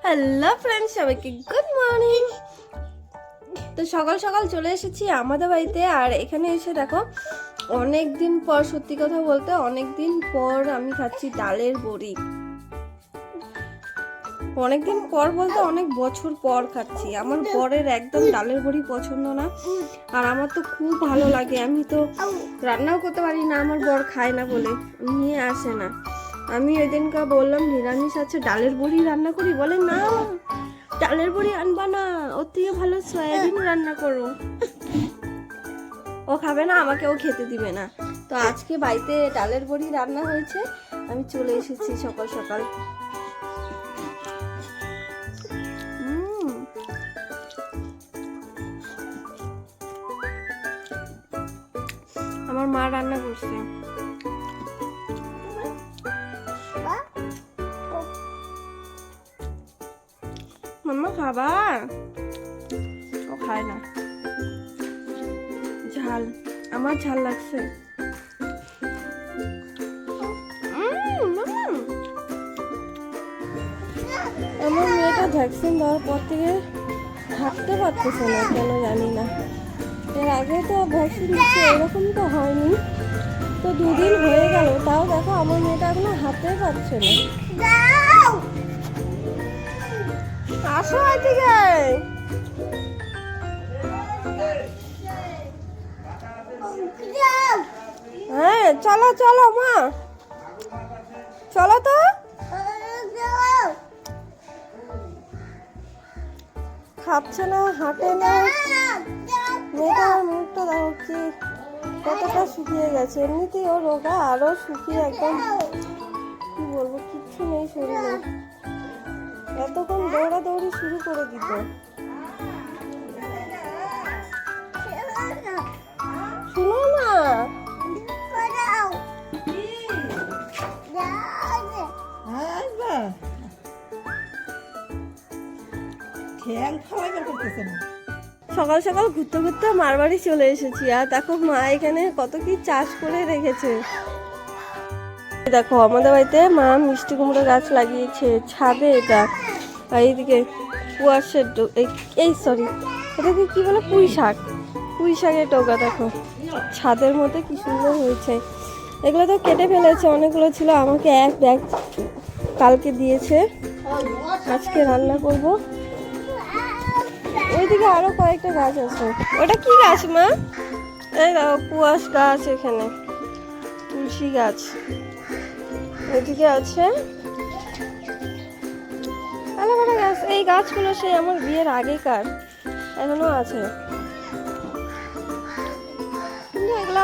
Hello friends, সবাইকে good morning. তো সকাল সকাল চলে এসেছি আমাদের বাড়িতে। আর এখানে এসে দেখো, অনেক দিন পর, সত্যি কথা বলতে অনেক দিন পর আমি খাচ্ছি ডালের বড়ি। অনেক দিন পর বলতে অনেক বছর পর খাচ্ছি। আমার বরের একদম ডালের বড়ি পছন্দ না, আর আমার তো খুব ভালো লাগে। আমি তো রান্নাও করতে পারি না, আমার বর খায় না বলে নিয়ে আসে না। আমি ওই দিনকে বললাম নিরামিষ আছে, ডালের বড়ি রান্না করি, বলে না ডালের বড়ি আনবা না, ওর থেকে ভালো সয়াবিন রান্না করো। ও খাবে না, আমাকেও খেতে দিবে না। তো আজকে বাড়িতে ডালের বড়ি রান্না হয়েছে, আমি চলে এসেছি সকাল সকাল। আমার মা রান্না করছে। মাম্মা খাবার, ও খায় না, ঝাল, আমার ঝাল লাগছে। আমার মেয়েটা ভ্যাকসিন দেওয়ার পর থেকে হাঁটতে পারতেছে না, কেন জানি না। এর আগে তো ভ্যাকসিন দিচ্ছে, এরকম তো হয়নি। তো দুদিন হয়ে গেল, তাও দেখো আমার মেয়েটা এখনো হাঁটতে পারছে না। আসো এদিকে। হ্যাঁ চলো চলো মা, চলো তো। খাচ্ছে না, হাঁটে না। মেয়েটার মুখটা দেখো কি কতটা শুকিয়ে গেছে। এমনিতেই ও রোগা, আরো শুকিয়ে একদম, কি বলবো, কিচ্ছু নেই শরীরে। এতক্ষণ দৌড়াদৌড়ি শুরু করে দিত। শুনো না, সকাল সকাল ঘুরতে ঘুরতে মার বাড়ি চলে এসেছি। আর দেখো মা এখানে কত কি চাষ করে রেখেছে। দেখো আমাদের বাড়িতে মা মিষ্টি কুমড়ো গাছ লাগিয়েছে ছাদে। এটা আর এইদিকে কুয়াশের এটাকে কি বলে, পুঁই শাক, পুঁই শাকের ডগা দেখো ছাদের মধ্যে কি সুন্দর হয়েছে। এগুলো তো কেটে ফেলেছে, অনেকগুলো ছিল, আমাকে এক ব্যাগ কালকে দিয়েছে, আজকে রান্না করব। ওইদিকে আরো কয়েকটা গাছ আছে। ওটা কি গাছ মা? এই দেখো কুয়াশ গাছ, এখানে তুলসী গাছ, ওইদিকে আছে আলাদা গাছ। এই গাছগুলো সেই আমার বিয়ের আগেকার, এখনো আছে, কিন্তু এগুলো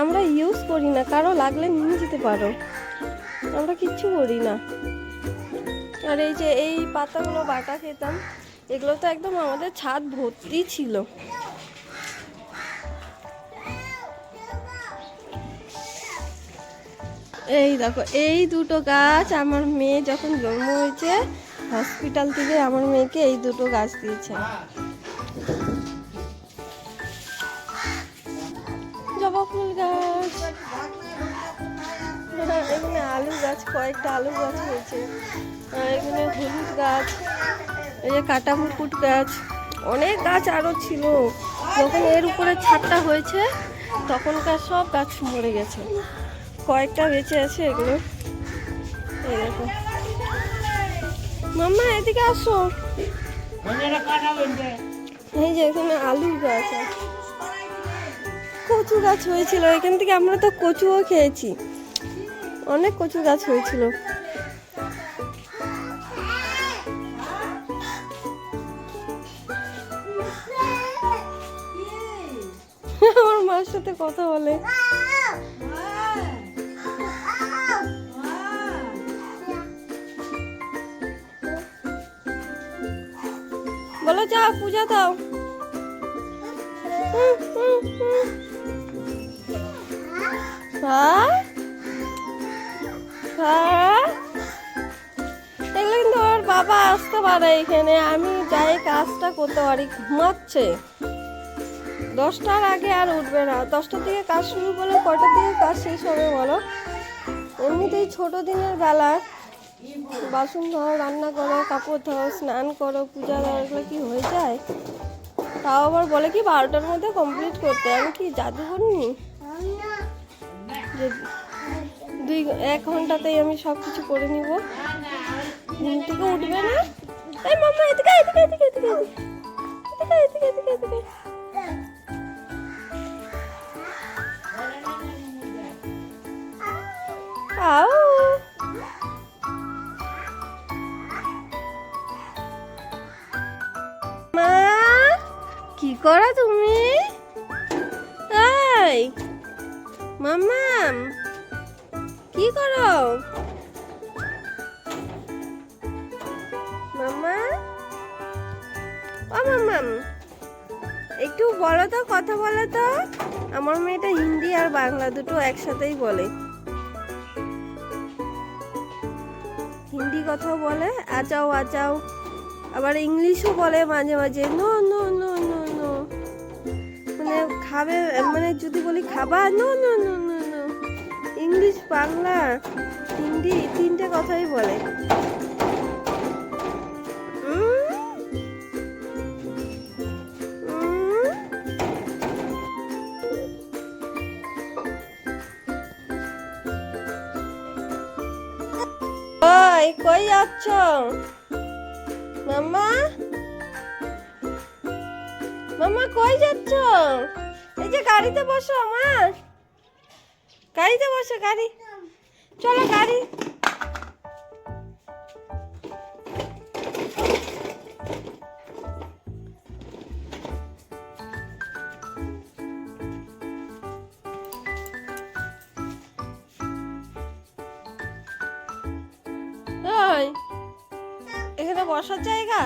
আমরা ইউজ করি না। কারো লাগলে নিয়ে যেতে পারো, আমরা কিচ্ছু করি না। আর এই যে এই পাতাগুলো বাটা খেতাম, এগুলো তো একদম আমাদের ছাদ ভর্তি ছিল। এই দেখো এই দুটো গাছ, আমার মেয়ে যখন জন্ম হয়েছে হসপিটাল থেকে আমার মেয়েকে এই দুটো গাছ দিয়েছে। জবা ফুল গাছ, এখানে আলু গাছ, কয়েকটা আলু গাছ হয়েছে। এখানে হলুদ গাছ, এই যে কাটা মুকুট গাছ, অনেক গাছ আরো ছিল। যখন এর উপরে ছাদটা হয়েছে তখনকার সব গাছ মরে গেছে, কয়েকটা বেঁচে আছে এগুলো। এই দেখো মাম্মা এদিকে আসো। এই যে এখানে আলু গাছ, কচু গাছ হয়েছিল, এখান থেকে আমরা তো কচুও খেয়েছি, অনেক কচু গাছ হয়েছিল। আমার মার সাথে কথা বলে। বলো যা পূজা দাও। এগুলো কিন্তু ওর বাবা আসতে পারে এখানে, আমি যাই কাজটা করতে পারি। ঘুমাচ্ছে, 10টার আগে আর উঠবে না। 10টার থেকে কাজ শুরু করলে কয়টার দিকে কাজ শেষ হবে বলো? এমনিতেই ছোট দিনের বেলা বাসন ধোও, রান্না করো, কাপড় ধোও, স্নান করো, পূজা দাও, এগুলো কি হয়ে যায়? তাও আবার বলে কি 12টার মধ্যে কমপ্লিট করতে। আমি কি জাদু করিনি যে 1 ঘন্টাতেই আমি সব কিছু করে নিব? ঘুম থেকে উঠবে না। এই মাম্মা এদিকে এদিকে এদিকে এদিকে এদিকে এদিকে এদিকে এদিকে। আও মা, কি করো তুমি? এই মাম্মাম, কি করো মাম্মা? ও মাম্মাম, একটু বলো তো, কথা বলো তো। আমার মেয়েটা হিন্দি আর বাংলা দুটো একসাথেই বলে। হিন্দি কথাও বলে, আচাও আচাও, আবার ইংলিশও বলে মাঝে মাঝে, no no no no no. মানে খাবে, মানে যদি বলি খাবা, no no no no no. English, Bangla, Hindi 3টে কথাই বলে। ওই কই যাচ্ছ মাম্মা? মাম্মা কই যাচ্ছ? এই যে গাড়িতে বসো, আমার গাড়িতে বসো, গাড়ি চলো, গাড়ি। ওই এখানে বসার জায়গা?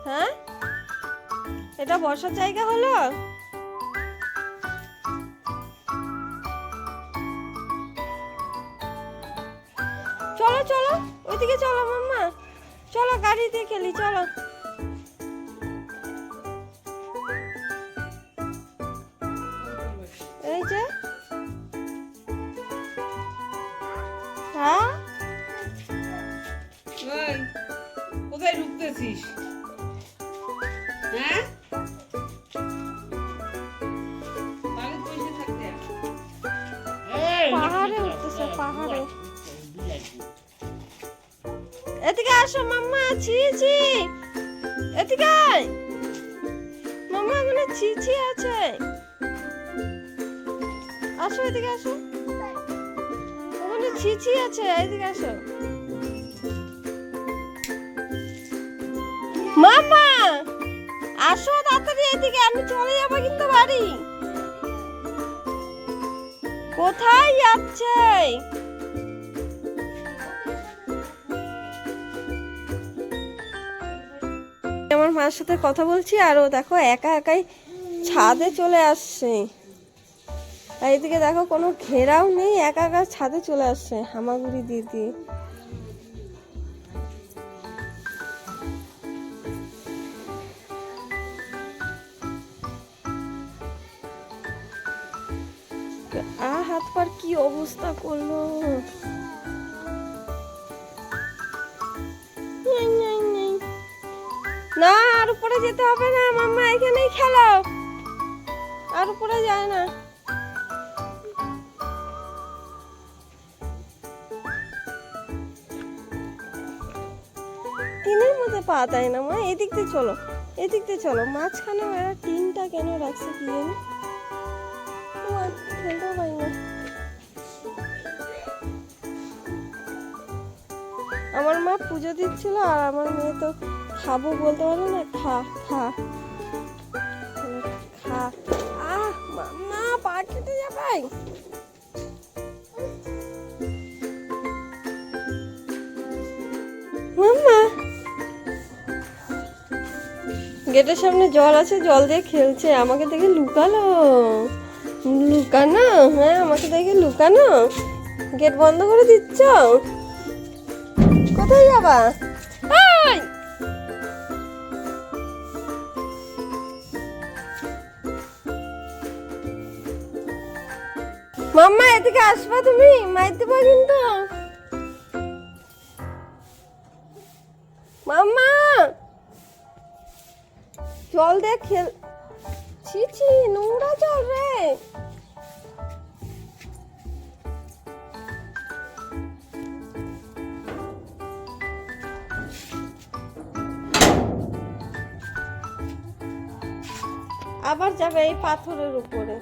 হ্যাঁ, এটা বসার জায়গা হলো? চলো চলো, ওইদিকে চলো মাম্মা, চলো গাড়িতে খেলি, চলো। এই যে, হ্যাঁ কোথায় ঢুকতেছিস? হ্যাঁ, পাহাড়ে উঠতেছে, পাহাড়ে। এদিকে আসো মাম্মা, ছি ছি, এদিকে আয় মাম্মা, ওখানে ছি ছি আছে। আসো এদিকে আসো, ওখানে ছি ছি আছে, এদিকে আসো মাম্মা, আসো তাড়াতাড়ি এদিকে, আমি চলে যাবো কিন্তু বাড়ি। কোথায় যাচ্ছে? আমার মার সাথে কথা বলছি, আর ও দেখো একা একাই ছাদে চলে আসছে। আর এদিকে দেখো কোনো ঘেরাও নেই, একা একা ছাদে চলে আসছে হামাগুড়ি দিয়ে দিয়ে। হাত পার কি অবস্থা করলো। না, আর উপরে যেতে হবে না মাম্মা, এখানেই খেলো, আর উপরে যায় না। টিনের মধ্যে পা দেয় না মা, এদিক দিয়ে চলো, এদিক দিয়ে চলো। মাঝখানে এরা টিনটা কেন রাখছে কি জানি, খেলতেও পারি না। আমার মা পুজো দিচ্ছিল, আর আমার মেয়ে তো খাবো বলতে পারে না, খা খা খা। আহ মাম্মা, পা কেটে যাবে। মাম্মা, গেটের সামনে জল আছে, জল দিয়ে খেলছে, আমাকে দেখে লুকালো। লুকানো? হ্যাঁ, আমাকে দেখে লুকানো। গেট বন্ধ করে দিচ্ছ? কোথায় যাবা? মাম্মা এদিকে আসবা, তুমি মাইর দেবো কিন্তু। মাম্মা জল দে খেল। ছি ছি, নোংরা জল রে। আবার যাবে এই পাথরের উপরে।